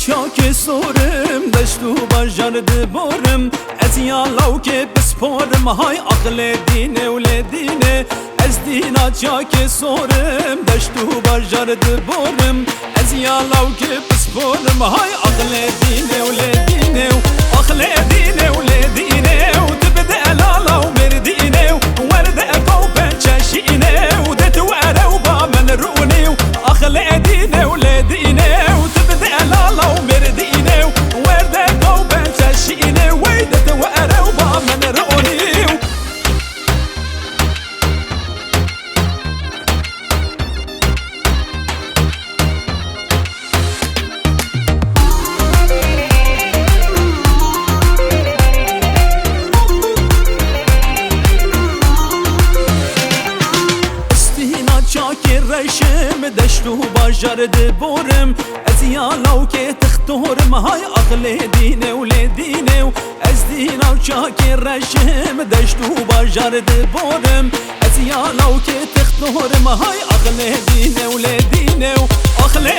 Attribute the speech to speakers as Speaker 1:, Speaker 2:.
Speaker 1: چاک سورم دشتو بجار دبارم از یا لو که بسپارم های عقل دینه و لدینه از دینا چاک سورم دشتو بجار دبارم از یا لو که بسپارم های عقل دینه و لدینه و عقل دینه و لدینه و تبدأ لالا و مردینه و ورده قوبا چاشینه و دت واره و با من رونی و عقل دینه و لدینه و تبدأ لالا و مردینه و ورده قوبا چاشینه و دت واره و با من رونی رشم دشتو باجار دبورم از یالو که تختورم های عقل دینه و لدینه و از دینا و چاک رشم دشتو باجار دبورم از یالو که تختورم های عقل دینه و لدینه و عقل